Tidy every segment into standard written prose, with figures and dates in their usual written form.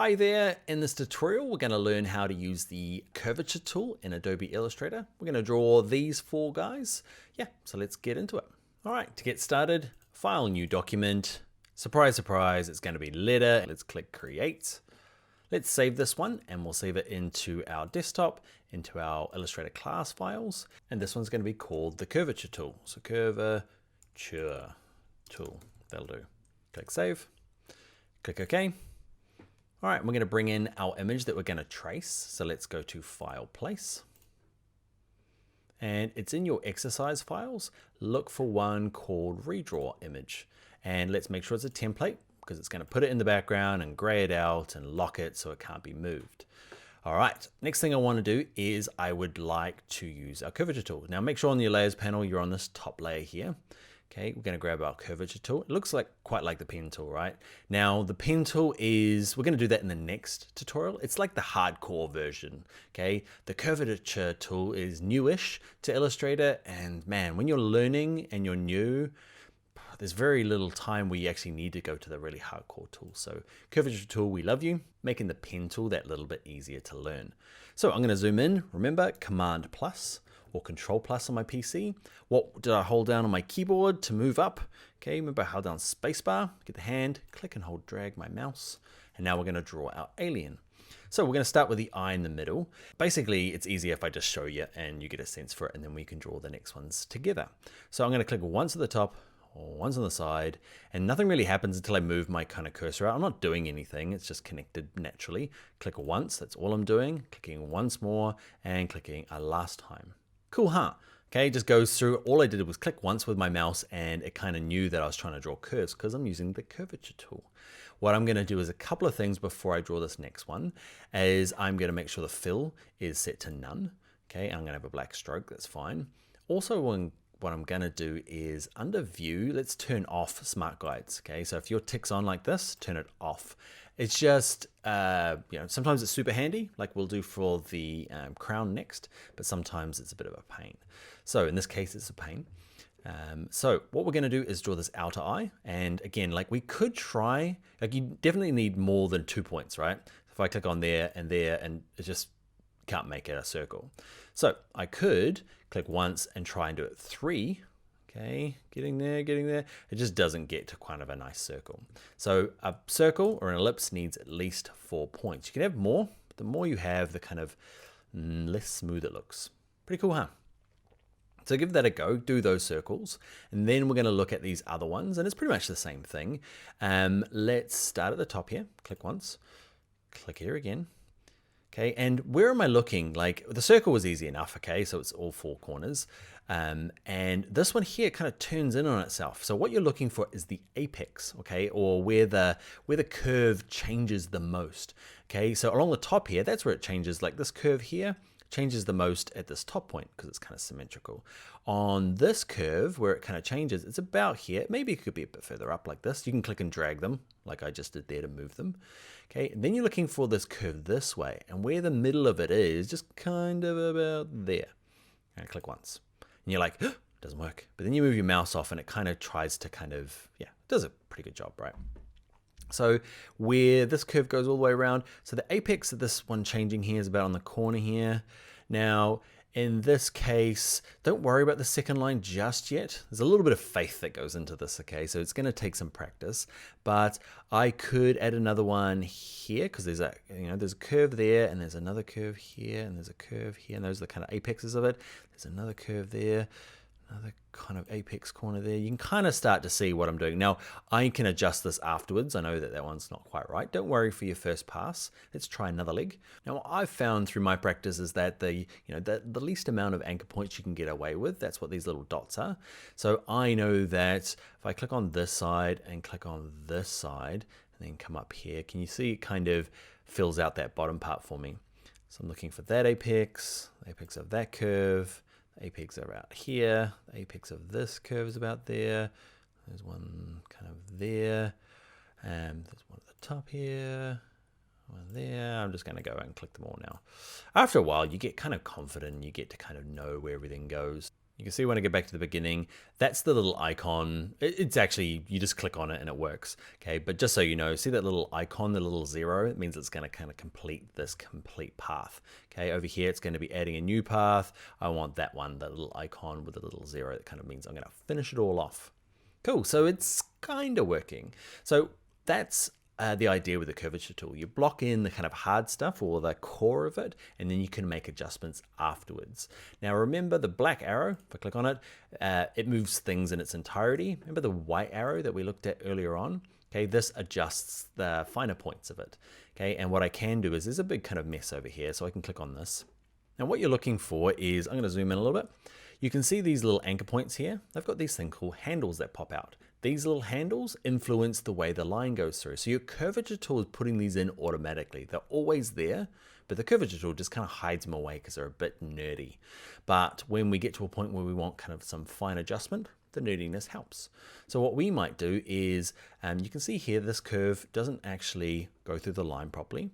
Hi there, in this tutorial we're going to learn how to use the Curvature tool in Adobe Illustrator. We're going to draw these four guys. Yeah, so let's get into it. All right, to get started, File, New Document. Surprise, surprise, it's going to be letter. Let's click Create. Let's save this one and we'll save it into our desktop, into our Illustrator class files. And this one's going to be called the Curvature tool. So Curvature tool, that'll do. Click Save, click OK. All right, we're going to bring in our image that we're going to trace. So let's go to File, Place. And it's in your exercise files. Look for one called Redraw Image. And let's make sure it's a template because it's going to put it in the background and gray it out and lock it so it can't be moved. All right, next thing I want to do is I would like to use our Curvature tool. Now make sure on your layers panel, you're on this top layer here. Okay, we're going to grab our Curvature tool. It looks like quite like the pen tool, right? Now the pen tool is, we're going to do that in the next tutorial. It's like the hardcore version, okay? The Curvature tool is newish to Illustrator, and man, when you're learning and you're new, there's very little time where you actually need to go to the really hardcore tool. So Curvature tool, we love you, making the pen tool that little bit easier to learn. So I'm going to zoom in, remember Command plus or Control plus on my PC. What did I hold down on my keyboard to move up? Okay, remember I held down spacebar, get the hand, click and hold, drag my mouse. And now we're going to draw our alien. So we're going to start with the eye in the middle. Basically, it's easier if I just show you and you get a sense for it, and then we can draw the next ones together. So I'm going to click once at the top, once on the side, and nothing really happens until I move my kind of cursor out. I'm not doing anything, it's just connected naturally. Click once, that's all I'm doing. Clicking once more and clicking a last time. Cool, huh? Okay, it just goes through. All I did was click once with my mouse and it kind of knew that I was trying to draw curves because I'm using the Curvature tool. What I'm going to do is a couple of things before I draw this next one is I'm going to make sure the fill is set to none. Okay, and I'm going to have a black stroke, that's fine. Also, what I'm going to do is under view, let's turn off smart guides. Okay, so if your tick's on like this, turn it off. It's just, sometimes it's super handy, like we'll do for the crown next, but sometimes it's a bit of a pain. So in this case, it's a pain. So what we're going to do is draw this outer eye. And again, like we could try, like you definitely need more than 2 points, right? If I click on there, and it just can't make it a circle. So I could click once and try and do it 3. Okay, getting there. It just doesn't get to kind of a nice circle. So a circle or an ellipse needs at least 4 points. You can have more, but the more you have, the kind of less smooth it looks. Pretty cool, huh? So give that a go, do those circles, and then we're going to look at these other ones, and it's pretty much the same thing. Let's start at the top here, click once, click here again. Okay, and where am I looking? Like the circle was easy enough, okay, so it's all 4 corners. And this one here kind of turns in on itself. So what you're looking for is the apex, okay, or where the curve changes the most. Okay, so along the top here, that's where it changes. Like this curve here changes the most at this top point because it's kind of symmetrical. On this curve where it kind of changes, it's about here. Maybe it could be a bit further up like this. You can click and drag them like I just did there to move them. Okay, and then you're looking for this curve this way, and where the middle of it is just kind of about there. And click once. And you're like, oh, it doesn't work. But then you move your mouse off and it kind of tries to it does a pretty good job, right? So where this curve goes all the way around, so the apex of this one changing here is about on the corner here. Now, in this case, don't worry about the second line just yet. There's a little bit of faith that goes into this, okay? So it's going to take some practice, but I could add another one here because there's a curve there, and there's another curve here, and there's a curve here, and those are the kind of apexes of it. There's another curve there, another kind of apex corner there. You can kind of start to see what I'm doing. Now, I can adjust this afterwards. I know that one's not quite right. Don't worry for your first pass. Let's try another leg. Now, what I've found through my practice is that the least amount of anchor points you can get away with, that's what these little dots are. So I know that if I click on this side and click on this side and then come up here, can you see it kind of fills out that bottom part for me? So I'm looking for that apex, the apex of that curve, apex are out here, the apex of this curve is about there, there's one kind of there, and there's one at the top here, one there. I'm just going to go and click them all now. After a while, you get kind of confident, you get to kind of know where everything goes. You can see when I get back to the beginning, that's the little icon. It's actually, you just click on it and it works. Okay, but just so you know, see that little icon, the little zero, it means it's going to kind of complete this complete path. Okay, over here, it's going to be adding a new path. I want that one, that little icon with the little zero. That kind of means I'm going to finish it all off. Cool, so it's kind of working. So that's the idea with the curvature tool. You block in the kind of hard stuff or the core of it, and then you can make adjustments afterwards. Now remember the black arrow, if I click on it, it moves things in its entirety. Remember the white arrow that we looked at earlier on? Okay, this adjusts the finer points of it. Okay, and what I can do is there's a big kind of mess over here, so I can click on this. Now what you're looking for is, I'm gonna zoom in a little bit. You can see these little anchor points here. They've got these things called handles that pop out. These little handles influence the way the line goes through. So your curvature tool is putting these in automatically. They're always there, but the curvature tool just kind of hides them away because they're a bit nerdy. But when we get to a point where we want kind of some fine adjustment, the nerdiness helps. So what we might do is, you can see here, this curve doesn't actually go through the line properly.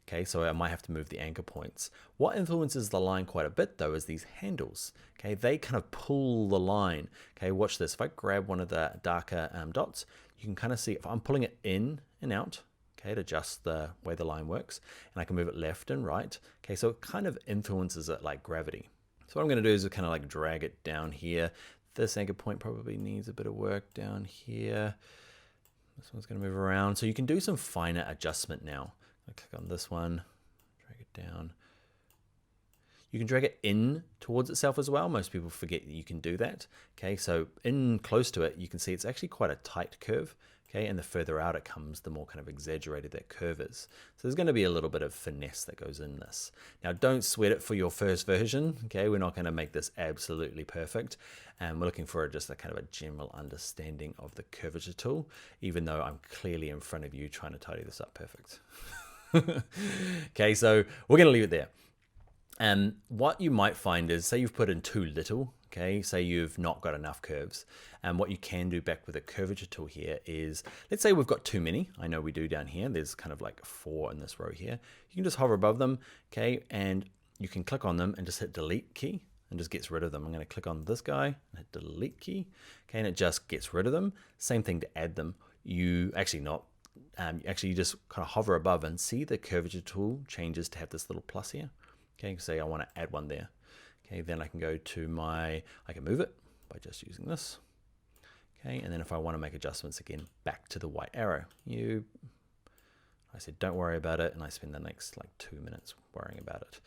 Okay, so I might have to move the anchor points. What influences the line quite a bit though is these handles. Okay, they kind of pull the line. Okay, watch this. If I grab one of the darker dots, you can kind of see if I'm pulling it in and out, okay, to adjust the way the line works, and I can move it left and right. Okay, so it kind of influences it like gravity. So what I'm going to do is kind of like drag it down here. This anchor point probably needs a bit of work down here. This one's going to move around. So you can do some finer adjustment now. I click on this one, drag it down. You can drag it in towards itself as well. Most people forget that you can do that. Okay, so in close to it, you can see it's actually quite a tight curve. Okay, and the further out it comes, the more kind of exaggerated that curve is. So there's going to be a little bit of finesse that goes in this. Now, don't sweat it for your first version. Okay, we're not going to make this absolutely perfect. And we're looking for just a kind of a general understanding of the curvature tool, even though I'm clearly in front of you trying to tidy this up perfect. Okay, so we're going to leave it there. And what you might find is, say you've put in too little, okay, say you've not got enough curves. And what you can do back with the curvature tool here is, let's say we've got too many. I know we do down here. There's kind of like 4 in this row here. You can just hover above them, okay, and you can click on them and just hit delete key and just gets rid of them. I'm going to click on this guy and hit delete key, okay, and it just gets rid of them. Same thing to add them. You actually not. You just kind of hover above and see the curvature tool changes to have this little plus here. Okay, say I want to add one there. Okay, then I can go to I can move it by just using this. Okay, and then if I want to make adjustments again, back to the white arrow. I said, don't worry about it. And I spend the next like 2 minutes worrying about it.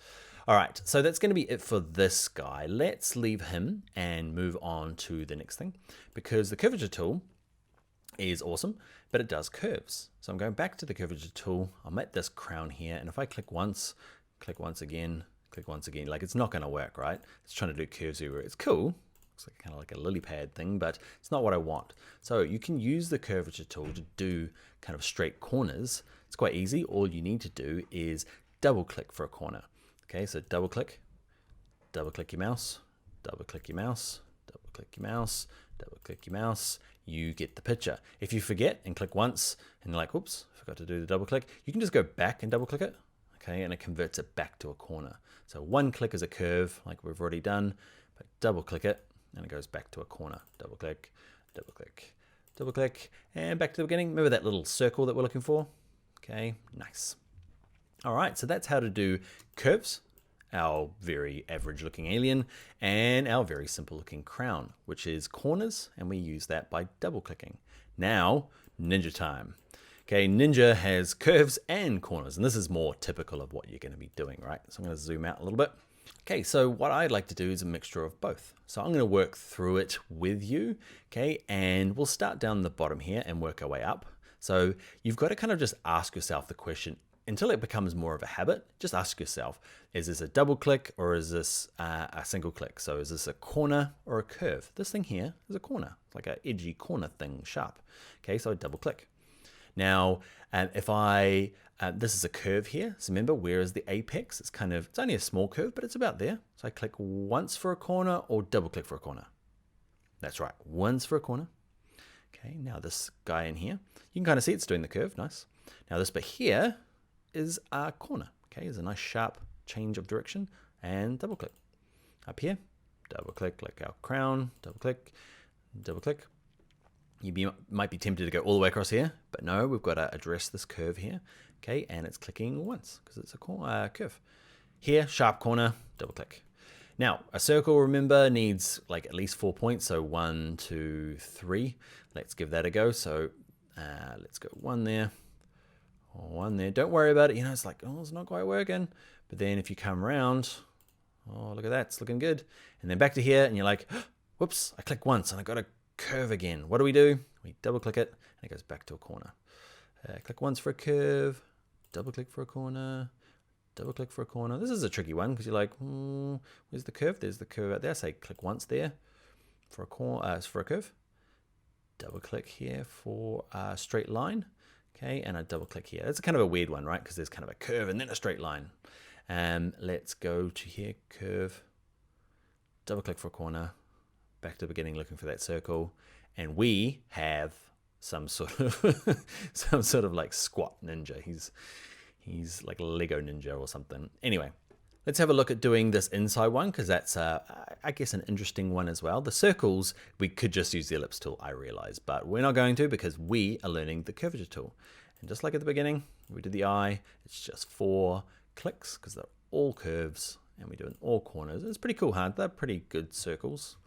All right, so that's going to be it for this guy. Let's leave him and move on to the next thing, because the curvature tool is awesome, but it does curves. So I'm going back to the curvature tool. I'm at this crown here, and if I click once again, like it's not going to work, right? It's trying to do curves everywhere. It's cool. Looks like kind of like a lily pad thing, but it's not what I want. So you can use the curvature tool to do kind of straight corners. It's quite easy. All you need to do is double click for a corner. Okay, so double click your mouse, double click your mouse, double click your mouse, double click your mouse. You get the picture. If you forget and click once and you're like, oops, forgot to do the double click, you can just go back and double click it, okay, and it converts it back to a corner. So one click is a curve like we've already done, but double click it and it goes back to a corner. Double click, double click, double click, and back to the beginning. Remember that little circle that we're looking for? Okay, nice. All right, so that's how to do curves, our very average looking alien, and our very simple looking crown, which is corners, and we use that by double clicking. Now, Ninja time. Okay, Ninja has curves and corners, and this is more typical of what you're going to be doing, right? So I'm going to zoom out a little bit. Okay, so what I'd like to do is a mixture of both. So I'm going to work through it with you, okay, and we'll start down the bottom here and work our way up. So you've got to kind of just ask yourself the question, until it becomes more of a habit, just ask yourself, is this a double click or is this a single click? So is this a corner or a curve? This thing here is a corner, it's like an edgy corner thing, sharp. Okay, so I double click. Now, if this is a curve here, so remember, where is the apex? It's only a small curve, but it's about there. So I click once for a corner or double click for a corner. That's right, once for a corner. Okay, now this guy in here, you can kind of see it's doing the curve, nice. Now this bit here is a corner, okay? There's a nice sharp change of direction and double click. Up here, double click like our crown, double click, double click. Might be tempted to go all the way across here, but no, we've got to address this curve here. Okay, and it's clicking once because it's a curve. Here, sharp corner, double click. Now, a circle, remember, needs like at least 4 points. So 1, 2, 3. Let's give that a go. So let's go 1 there, 1 there. Don't worry about it. You know, it's like, oh, it's not quite working. But then if you come around, oh, look at that. It's looking good. And then back to here, and you're like, whoops, I clicked once and I got a curve again. What do? We double click it, and it goes back to a corner. Click once for a curve, double click for a corner, double click for a corner. This is a tricky one because you're like, where's the curve? There's the curve out there. Say click once there for a curve. Double click here for a straight line. Okay, and I double click here. It's kind of a weird one, right? Because there's kind of a curve and then a straight line. Let's go to here, curve, double click for a corner, back to the beginning looking for that circle, and we have some sort of like squat ninja. He's like a Lego ninja or something. Anyway, let's have a look at doing this inside one because that's I guess an interesting one as well. The circles, we could just use the ellipse tool, I realize, but we're not going to because we are learning the curvature tool. And just like at the beginning, we did the eye, it's just 4 clicks because they're all curves and we do it in all corners. It's pretty cool, huh? They're pretty good circles.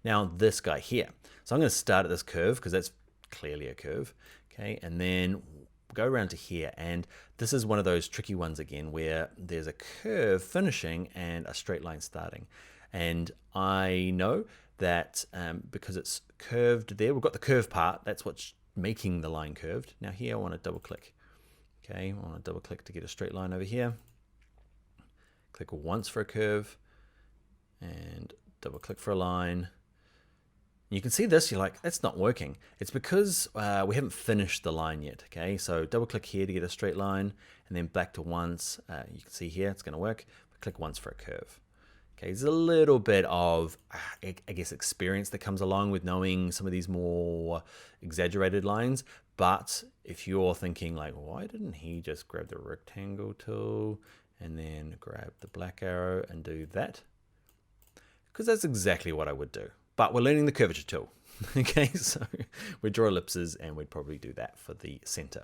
Now this guy here. So I'm going to start at this curve because that's clearly a curve. Okay, and then go around to here, and this is one of those tricky ones again where there's a curve finishing and a straight line starting. And I know that because it's curved there, we've got the curve part, that's what's making the line curved. Now here I want to double click. Okay, I want to double click to get a straight line over here. Click once for a curve and double click for a line. You can see this, you're like, that's not working. It's because we haven't finished the line yet, okay? So double click here to get a straight line, and then back to once. You can see here, it's gonna work. Click once for a curve. Okay, there's a little bit of, I guess, experience that comes along with knowing some of these more exaggerated lines. But if you're thinking like, why didn't he just grab the rectangle tool and then grab the black arrow and do that? Because that's exactly what I would do. But we're learning the curvature tool, okay? So we draw ellipses and we'd probably do that for the center.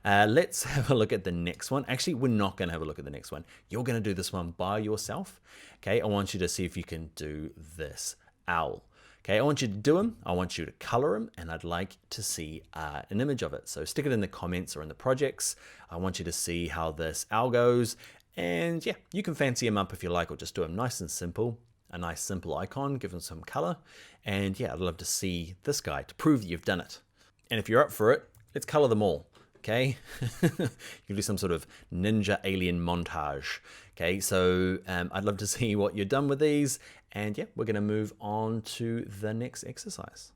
Let's have a look at the next one. Actually, we're not gonna have a look at the next one. You're gonna do this one by yourself, okay? I want you to see if you can do this owl. Okay, I want you to do them, I want you to color them, and I'd like to see an image of it. So stick it in the comments or in the projects. I want you to see how this owl goes. And yeah, you can fancy them up if you like, or just do them nice and simple. A nice simple icon, give them some color. And yeah, I'd love to see this guy to prove that you've done it. And if you're up for it, let's color them all, okay? You do some sort of ninja alien montage. Okay, so I'd love to see what you're done with these. And yeah, we're gonna move on to the next exercise.